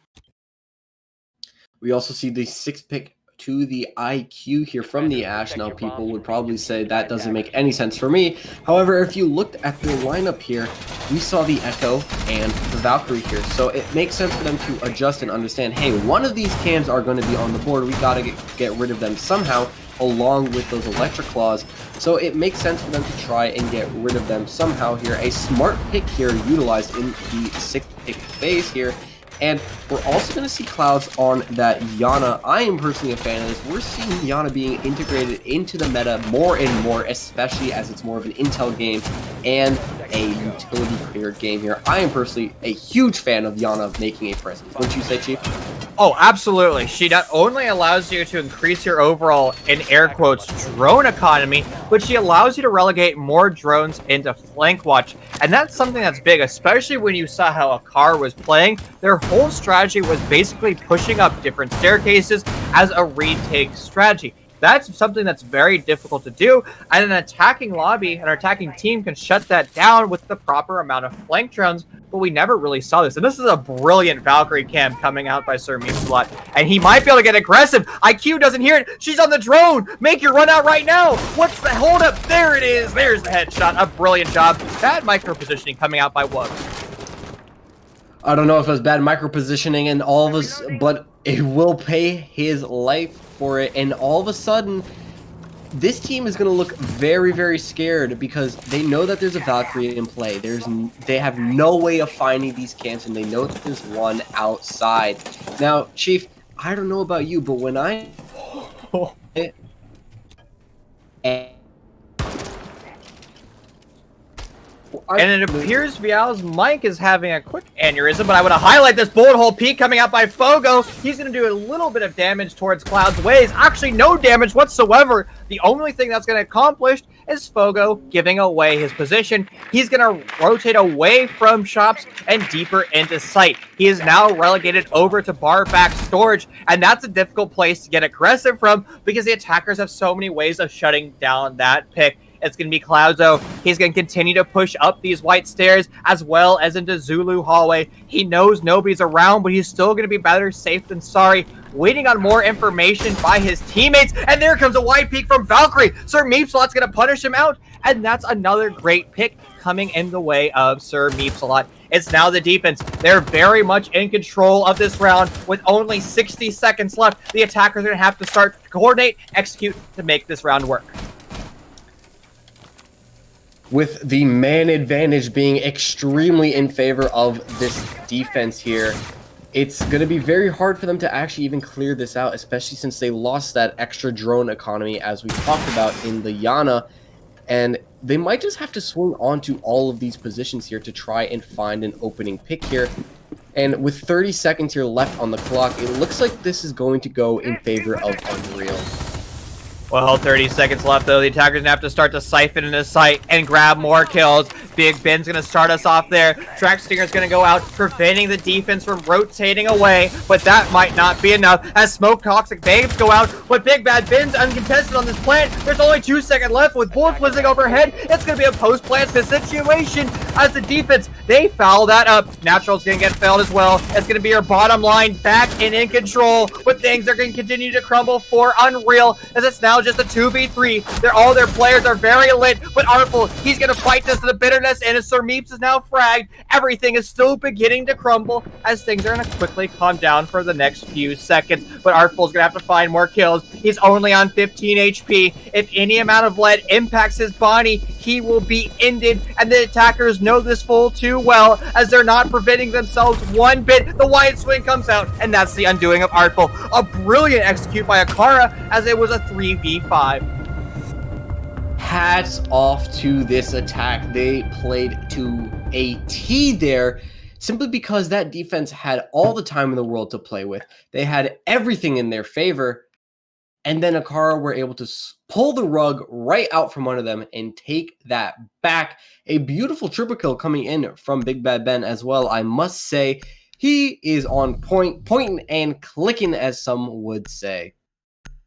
[SPEAKER 2] We also see the 6-pick to the IQ here from the Ash. Now, people would probably say that doesn't make any sense for me. However, if you looked at their lineup here, we saw the Echo and the Valkyrie here. So it makes sense for them to adjust and understand, hey, one of these cams are going to be on the board. We got to get rid of them somehow, along with those Electric Claws. So it makes sense for them to try and get rid of them somehow here. A smart pick here utilized in the 6th pick phase here. And we're also going to see Clouds on that Yana. I am personally a fan of this. We're seeing Yana being integrated into the meta more and more, especially as it's more of an intel game and a utility creator game here. I am personally a huge fan of Yana making a presence. Wouldn't you say, Chief?
[SPEAKER 1] Oh, absolutely. She not only allows you to increase your overall, in air quotes, drone economy, but she allows you to relegate more drones into flank watch. And that's something that's big, especially when you saw how AcaRa was playing. Their whole strategy was basically pushing up different staircases as a retake strategy. That's something that's very difficult to do, and an attacking lobby, an attacking team can shut that down with the proper amount of flank drones, but we never really saw this. And this is a brilliant Valkyrie cam coming out by Sir Meepslot, and he might be able to get aggressive. IQ doesn't hear it. She's on the drone. Make your run out right now. What's the hold up? There it is. There's the headshot. A brilliant job. Bad micro positioning coming out by Wub.
[SPEAKER 2] I don't know if it was bad micro positioning and all of us, but it will pay his life for it. And all of a sudden, this team is going to look very, very scared because they know that there's a Valkyrie in play. They have no way of finding these camps, and they know that there's one outside. Now, Chief, I don't know about you, but when I...
[SPEAKER 1] And it appears Vial's mic is having a quick aneurysm, but I want to highlight this bullet hole peek coming out by Fogo. He's going to do a little bit of damage towards Cloud's ways. Actually, no damage whatsoever. The only thing that's going to accomplish is Fogo giving away his position. He's going to rotate away from shops and deeper into sight. He is now relegated over to bar back storage, and that's a difficult place to get aggressive from because the attackers have so many ways of shutting down that pick. It's going to be Cloudzo. He's going to continue to push up these white stairs as well as into Zulu hallway. He knows nobody's around, but he's still going to be better safe than sorry. Waiting on more information by his teammates. And there comes a wide peek from Valkyrie. Sir Meepslot's going to punish him out. And that's another great pick coming in the way of Sir Meepslot. It's now the defense. They're very much in control of this round with only 60 seconds left. The attackers are going to have to start to coordinate, execute to make this round work.
[SPEAKER 2] With the man advantage being extremely in favor of this defense here. It's going to be very hard for them to actually even clear this out, especially since they lost that extra drone economy as we talked about in the Yana. And they might just have to swing onto all of these positions here to try and find an opening pick here. And with 30 seconds here left on the clock, it looks like this is going to go in favor of Unreal.
[SPEAKER 1] Well, 30 seconds left, though. The attackers have to start to siphon into sight and grab more kills. Big Ben's going to start us off there. Track Stinger's going to go out, preventing the defense from rotating away, but that might not be enough as Smoke Toxic Babes go out. But Big Bad Ben's uncontested on this plant. There's only 2 seconds left with bullets whizzing overhead. It's going to be a post-plant situation as the defense, they foul that up. Natural's going to get failed as well. It's going to be your bottom line back and in control, but things are going to continue to crumble for Unreal as it's now just a 2v3. All their players are very lit, but Artful, he's going to fight this to the bitterness, and as Sir Meeps is now fragged, everything is still beginning to crumble as things are going to quickly calm down for the next few seconds. But Artful's going to have to find more kills. He's only on 15 HP. If any amount of lead impacts his body, he will be ended, and the attackers know this full too well as they're not preventing themselves one bit. The wide swing comes out, and that's the undoing of Artful. A brilliant execute by AcaRa as it was a 3v5.
[SPEAKER 2] Hats off to this attack. They played to a T there simply because that defense had all the time in the world to play with. They had everything in their favor. And then AcaRa were able to pull the rug right out from under them and take that back. A beautiful triple kill coming in from Big Bad Ben as well. I must say, he is on point, pointing and clicking, as some would say.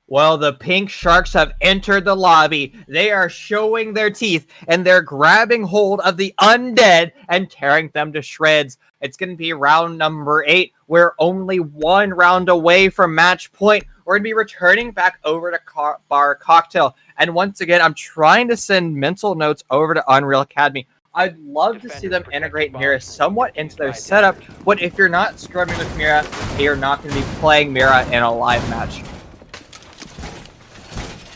[SPEAKER 1] Well, the pink sharks have entered the lobby. They are showing their teeth, and they're grabbing hold of the undead and tearing them to shreds. It's going to be round number 8. We're only 1 round away from match point. We're going to be returning back over to Bar Cocktail. And once again, I'm trying to send mental notes over to Unreal Academy. I'd love to see them integrate Mira somewhat into their setup, but if you're not scrubbing with Mira, you're not going to be playing Mira in a live match.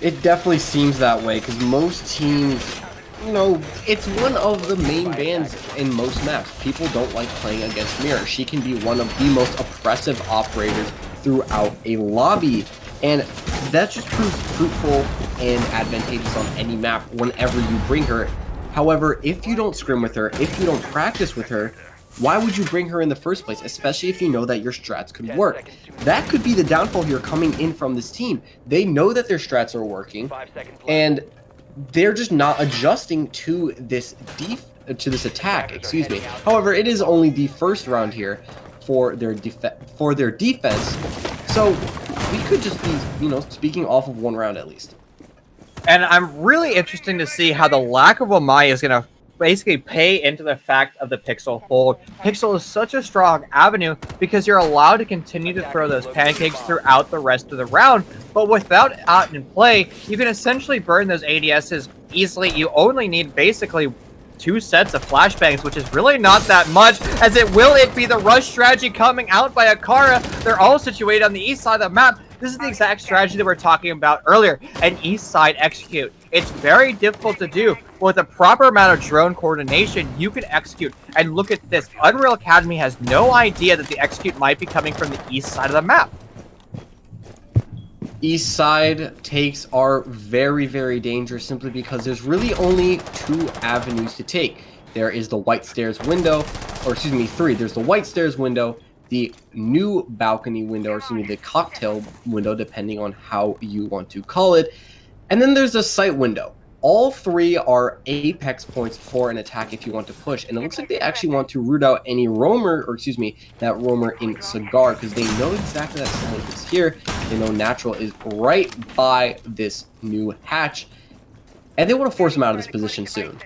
[SPEAKER 2] It definitely seems that way because most teams, you know, it's one of the main bans in most maps. People don't like playing against Mira. She can be one of the most oppressive operators throughout a lobby, and that just proves fruitful and advantageous on any map whenever you bring her. However, if you don't scrim with her, if you don't practice with her, why would you bring her in the first place, especially if you know that your strats could work? That could be the downfall here coming in from this team. They know that their strats are working, and they're just not adjusting to this attack, excuse me. However, it is only the first round here for their defense, so we could just be, you know, speaking off of 1 round at least.
[SPEAKER 1] And I'm really interested to see how the lack of Omai is going to basically pay into the fact of the Pixel hold. Pixel is such a strong avenue because you're allowed to continue to throw those pancakes throughout the rest of the round, but without out in play, you can essentially burn those ADSs easily. You only need basically 2 sets of flashbangs, which is really not that much, as it be the rush strategy coming out by AcaRa. They're all situated on the east side of the map. This is the exact strategy that we were talking about earlier, an east side execute. It's very difficult to do, but with a proper amount of drone coordination, you can execute. And look at this, Unreal Academy has no idea that the execute might be coming from the east side of the map.
[SPEAKER 2] East side takes are very, very dangerous simply because there's really only 2 avenues to take. There is the White Stairs window, or excuse me, 3. There's the White Stairs window, the new balcony window, or excuse me, the cocktail window, depending on how you want to call it. And then there's a sight window. All 3 are apex points for an attack if you want to push. And it looks like they actually want to root out any roamer, or excuse me, that roamer in Cigar, because they know exactly that someone is here. They know Natural is right by this new hatch. And they want to force him out of this position soon.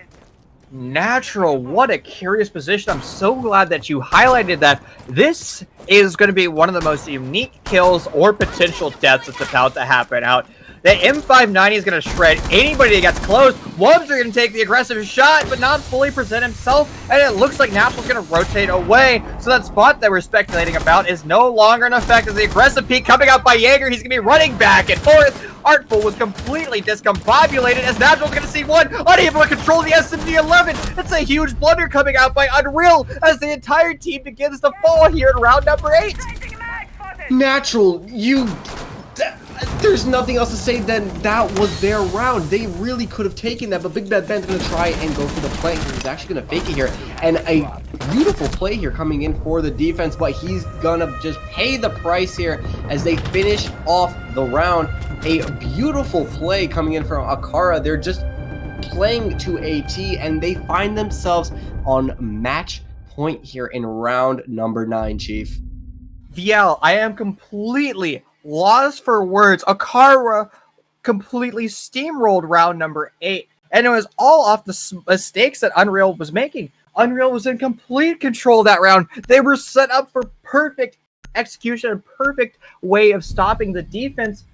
[SPEAKER 1] Natural, what a curious position. I'm so glad that you highlighted that. This is going to be one of the most unique kills or potential deaths that's about to happen out. The M590 is going to shred anybody that gets close. Wubs are going to take the aggressive shot, but not fully present himself, and it looks like Natural's going to rotate away. So that spot that we're speculating about is no longer in effect as the aggressive peek coming out by Jaeger. He's going to be running back and forth. Artful was completely discombobulated as Natural's going to see one, unable to control the SMG-11. It's a huge blunder coming out by Unreal as the entire team begins to fall here in round number 8.
[SPEAKER 2] Natural, there's nothing else to say than that was their round. They really could have taken that, but Big Bad Ben's going to try and go for the play. He's actually going to fake it here, and a beautiful play here coming in for the defense, but he's going to just pay the price here as they finish off the round. A beautiful play coming in from AcaRa. They're just playing to a T, and they find themselves on match point here in round number 9, Chief.
[SPEAKER 1] VL, I am completely lost for words. AcaRa completely steamrolled round number 8, and it was all off the mistakes that Unreal was making. Unreal was in complete control that round. They were set up for perfect execution, a perfect way of stopping the defense,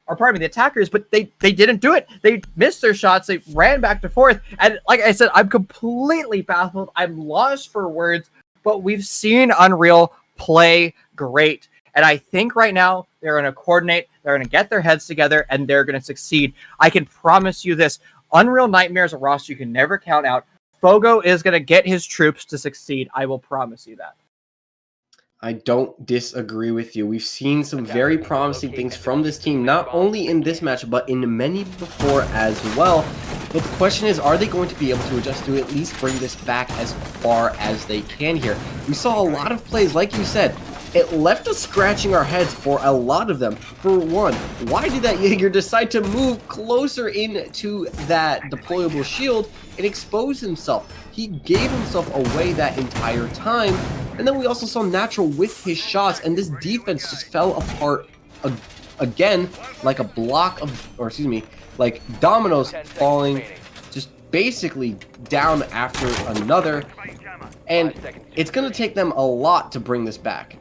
[SPEAKER 1] or pardon me, the attackers, but they didn't do it. They missed their shots. They ran back and forth, and like I said, I'm completely baffled. I'm lost for words, but we've seen Unreal play great. And I think right now they're going to coordinate, they're going to get their heads together, and they're going to succeed. I can promise you this. Unreal Nightmare is a roster you can never count out. Fogo is going to get his troops to succeed. I will promise you that.
[SPEAKER 2] I don't disagree with you. We've seen some very promising things from this team, not only in this match, but in many before as well. But the question is, are they going to be able to adjust to at least bring this back as far as they can here? We saw a lot of plays, like you said. It left us scratching our heads for a lot of them. For one, why did that Jaeger decide to move closer into that deployable shield and expose himself? He gave himself away that entire time. And then we also saw Natural with his shots, and this defense just fell apart again, like a block of, or excuse me, like dominoes falling just basically down after another. And it's going to take them a lot to bring this back.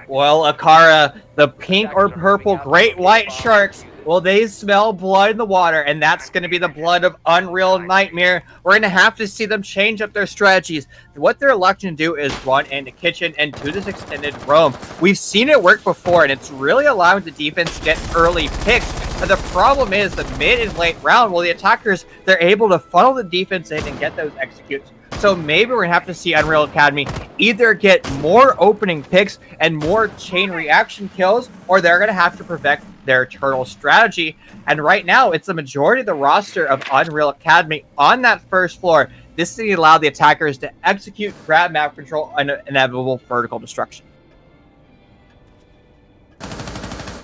[SPEAKER 1] Well, AcaRa, the pink or purple great white sharks, well, they smell blood in the water, and that's going to be the blood of Unreal Nightmare. We're going to have to see them change up their strategies. What they're electing to do is run into kitchen and do this extended roam. We've seen it work before, and it's really allowing the defense to get early picks. But the problem is the mid and late round, well, the attackers, they're able to funnel the defense in and get those executes. So maybe we're going to have to see Unreal Academy either get more opening picks and more chain reaction kills, or they're going to have to perfect their turtle strategy. And right now, it's the majority of the roster of Unreal Academy on that first floor. This is going to allow the attackers to execute, grab map control, and inevitable vertical destruction.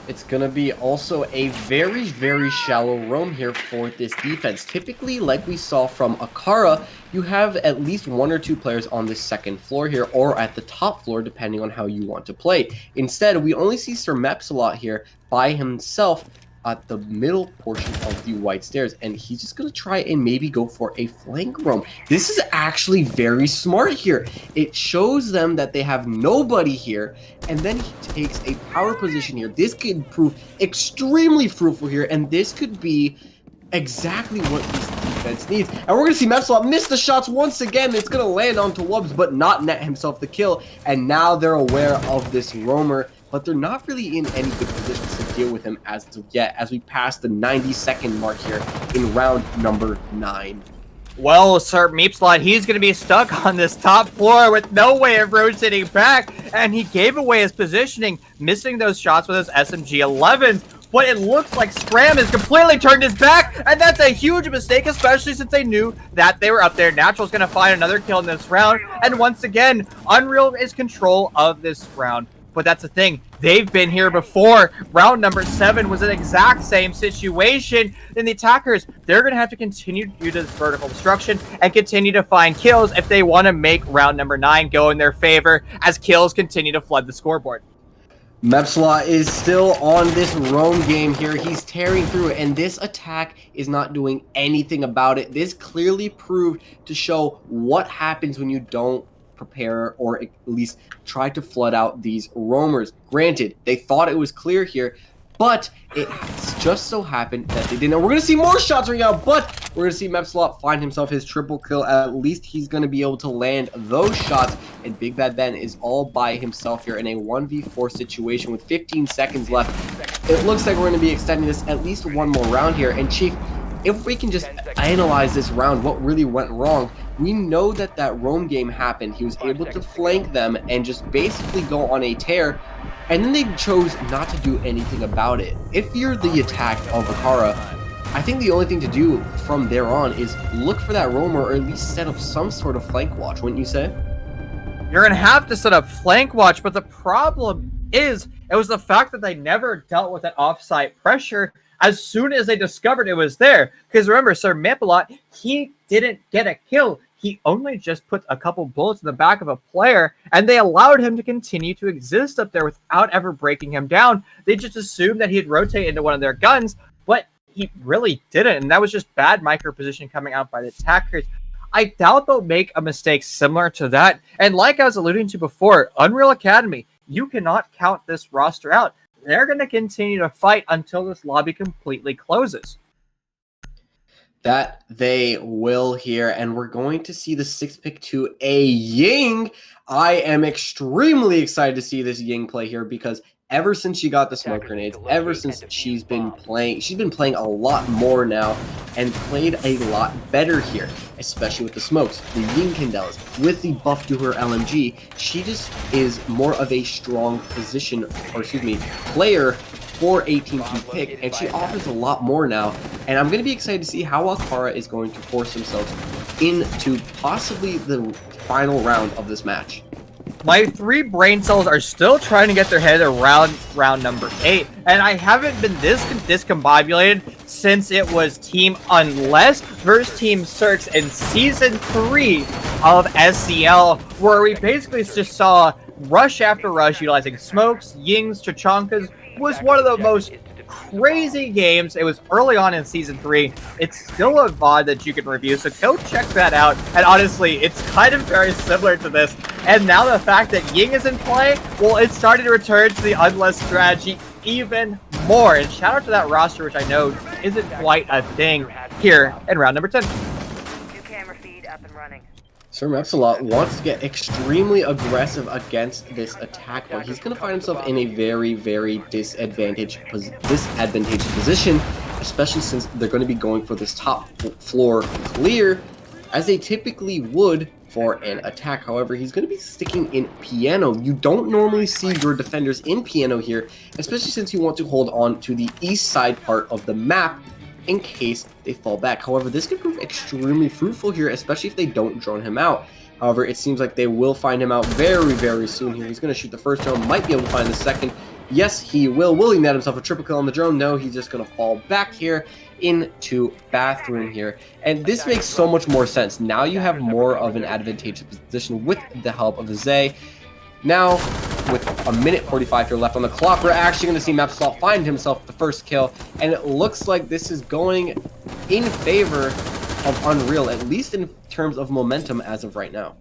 [SPEAKER 2] It's going to be also a very, very shallow roam here for this defense. Typically, like we saw from AcaRa, you have at least 1 or 2 players on the second floor here, or at the top floor, depending on how you want to play. Instead, we only see Sir Mepsalot here by himself at the middle portion of the white stairs, and he's just going to try and maybe go for a flank roam. This is actually very smart here. It shows them that they have nobody here, and then he takes a power position here. This could prove extremely fruitful here, and this could be exactly what this defense needs. And we're going to see Mepsalot miss the shots once again. It's going to land onto Wubs, but not net himself the kill, and now they're aware of this roamer, but they're not really in any good positions to deal with him as of yet, as we pass the 90-second mark here in round number 9.
[SPEAKER 1] Well, Sir Meepslot, he's going to be stuck on this top floor with no way of rotating back, and he gave away his positioning, missing those shots with his SMG-11. But it looks like Scram has completely turned his back, and that's a huge mistake, especially since they knew that they were up there. Natural's going to find another kill in this round, and once again, Unreal is control of this round. But that's the thing, they've been here before. Round number 7 was an exact same situation. Then the attackers, they're going to have to continue to do this vertical destruction and continue to find kills if they want to make round number 9 go in their favor as kills continue to flood the scoreboard.
[SPEAKER 2] Mepsalot is still on this roam game here. He's tearing through it, and this attack is not doing anything about it. This clearly proved to show what happens when you don't prepare or at least try to flood out these roamers. Granted, they thought it was clear here, but it's just so happened that they didn't. We're going to see more shots ring out, but we're going to see Mepsalot find himself his triple kill. At least he's going to be able to land those shots, and Big Bad Ben is all by himself here in a 1v4 situation with 15 seconds left. It looks like we're going to be extending this at least one more round here, and Chief, if we can just analyze this round, what really went wrong, we know that that roam game happened. He was able to flank them and just basically go on a tear, and then they chose not to do anything about it. If you're the attack of AcaRa, I think the only thing to do from there on is look for that roamer, or at least set up some sort of flank watch, wouldn't you say?
[SPEAKER 1] You're going to have to set up flank watch, but the problem is, it was the fact that they never dealt with that offsite pressure as soon as they discovered it was there. Because remember, Sir Mepsalot, he didn't get a kill. He only just put a couple bullets in the back of a player, and they allowed him to continue to exist up there without ever breaking him down. They just assumed that he'd rotate into one of their guns, but he really didn't, and that was just bad micro position coming out by the attackers. I doubt they'll make a mistake similar to that, and like I was alluding to before, Unreal Academy, you cannot count this roster out. They're going to continue to fight until this lobby completely closes.
[SPEAKER 2] That they will here, and we're going to see the 6th pick to a Ying. I am extremely excited to see this Ying play here, because ever since she got the smoke grenades, ever since she's been playing a lot more now and played a lot better here, especially with the smokes, the Ying Candelas, with the buff to her LMG. She just is more of a strong position, or excuse me, player for a team to pick, and she offers a lot more now, and I'm going to be excited to see how AcaRa is going to force themselves into possibly the final round of this match.
[SPEAKER 1] My 3 brain cells are still trying to get their head around round number 8, and I haven't been this discombobulated since it was Team Unless versus Team Cirques in Season 3 of SCL, where we basically just saw rush after rush utilizing smokes, Yings, Chachankas. Was one of the most crazy games. It was early on in Season 3. It's still a VOD that you can review, so go check that out. And honestly, it's kind of very similar to this. And now the fact that Ying is in play, well, it's starting to return to the Unless strategy even more. And shout out to that roster, which I know isn't quite a thing here in round number 10.
[SPEAKER 4] New camera feed up and running.
[SPEAKER 2] Sir Mepsalot wants to get extremely aggressive against this attack, but he's going to find himself in a very, very disadvantaged position, especially since they're going to be going for this top floor clear, as they typically would for an attack. However, he's going to be sticking in piano. You don't normally see your defenders in piano here, especially since you want to hold on to the east side part of the map in case they fall back. However, this could prove extremely fruitful here, especially if they don't drone him out. However, it seems like they will find him out very, very soon here. He's going to shoot the first drone, might be able to find the second. Yes, he will. Will he net himself a triple kill on the drone? No, he's just going to fall back here into bathroom here. And this makes so much more sense. Now you have more of an advantageous position with the help of Zay. Now, with a minute 45 here left on the clock, we're actually going to see Mepsalot find himself the first kill, and it looks like this is going in favor of Unreal, at least in terms of momentum as of right now.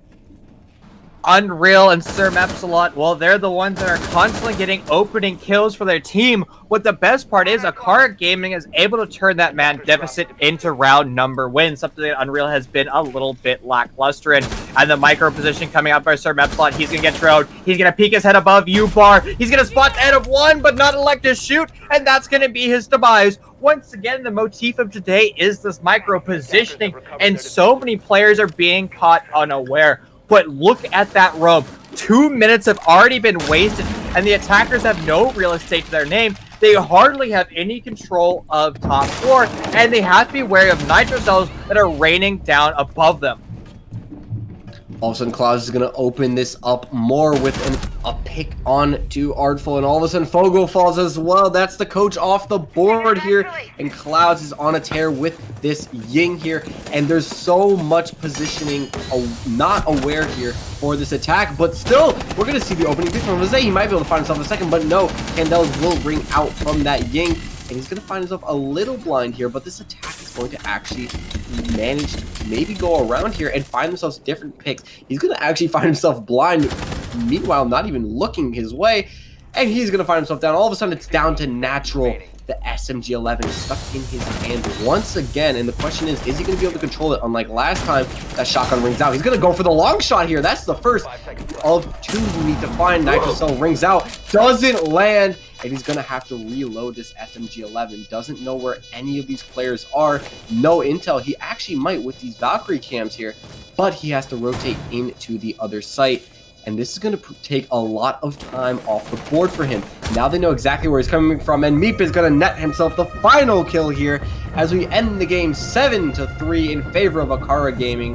[SPEAKER 1] Unreal and Sir Mepsalot, well, they're the ones that are constantly getting opening kills for their team. What the best part is, AcaRa Gaming is able to turn that man deficit into round number wins, something that Unreal has been a little bit lackluster in. And the micro position coming out by Sir Mepsalot, he's going to get droned. He's going to peek his head above U-bar. He's going to spot the head of one, but not elect to shoot, and that's going to be his demise. Once again, the motif of today is this micro positioning, and so many players are being caught unaware. But look at that roam. 2 minutes have already been wasted, and the attackers have no real estate to their name. They hardly have any control of top floor, and they have to be wary of nitro cells that are raining down above them.
[SPEAKER 2] All of a sudden, Clouds is going to open this up more with a pick on to Artful, and all of a sudden, Fogo falls as well. That's the coach off the board here, and Clouds is on a tear with this Ying here, and there's so much positioning not aware here for this attack, but still, we're going to see the opening pick from Jose. He might be able to find himself a second, but no, Candelas will bring out from that Ying, and he's going to find himself a little blind here, but this attack is going to actually manage to maybe go around here and find themselves different picks. He's going to actually find himself blind, meanwhile not even looking his way, and he's going to find himself down. All of a sudden, it's down to natural the SMG-11 stuck in his hand once again. And the question is he going to be able to control it? Unlike last time, that shotgun rings out. He's going to go for the long shot here. That's the first of two we need to find. Nitrocell rings out, doesn't land, and he's going to have to reload this SMG-11. Doesn't know where any of these players are. No intel. He actually might with these Valkyrie cams here, but he has to rotate into the other site. And this is going to take a lot of time off the board for him. Now they know exactly where he's coming from, and Meep is going to net himself the final kill here as we end the game 7-3 in favor of AcaRa Gaming.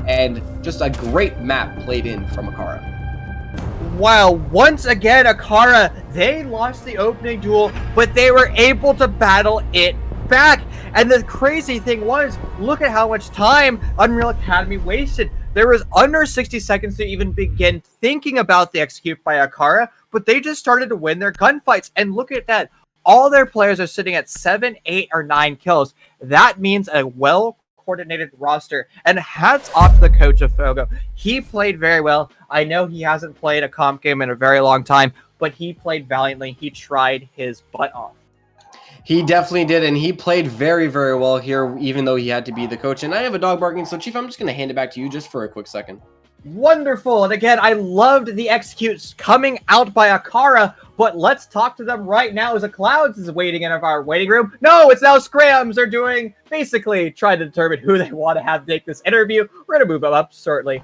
[SPEAKER 2] And just a great map played in from AcaRa.
[SPEAKER 1] Wow, once again, AcaRa, they lost the opening duel, but they were able to battle it back. And the crazy thing was, look at how much time Unreal Academy wasted. There was under 60 seconds to even begin thinking about the execute by AcaRa, but they just started to win their gunfights. And look at that. All their players are sitting at 7, 8, or 9 kills. That means a well-coordinated roster. And hats off to the coach of Fogo. He played very well. I know he hasn't played a comp game in a very long time, but he played valiantly. He tried his butt off.
[SPEAKER 2] He definitely did, and he played very, very well here, even though he had to be the coach. And I have a dog barking, so Chief, I'm just going to hand it back to you just for a quick second.
[SPEAKER 1] Wonderful. And again, I loved the executes coming out by AcaRa, but let's talk to them right now as a Clouds is waiting in our waiting room. No, it's now Scrams. They're doing, basically, trying to determine who they want to have take this interview. We're going to move them up shortly.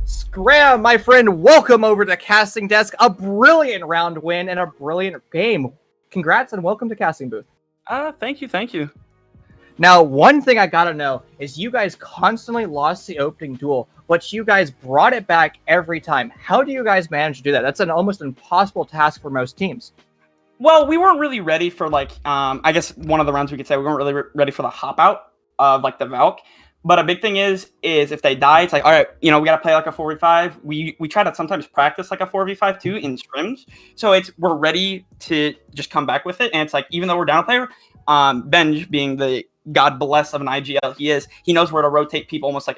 [SPEAKER 1] Scram, my friend, welcome over to Casting Desk. A brilliant round win and a brilliant game. Congrats and welcome to Casting Booth.
[SPEAKER 5] Thank you.
[SPEAKER 1] Now, one thing I gotta know is you guys constantly lost the opening duel, but you guys brought it back every time. How do you guys manage to do that? That's an almost impossible task for most teams.
[SPEAKER 5] Well, we weren't really ready for I guess one of the rounds we could say we weren't really ready for the hop out of the Valk. But a big thing is if they die, it's like, all right, we got to play like a 4v5. We try to sometimes practice like a 4v5 too in scrims. So we're ready to just come back with it. And it's like, even though we're down a player, Benj being the God bless of an IGL he knows where to rotate people almost like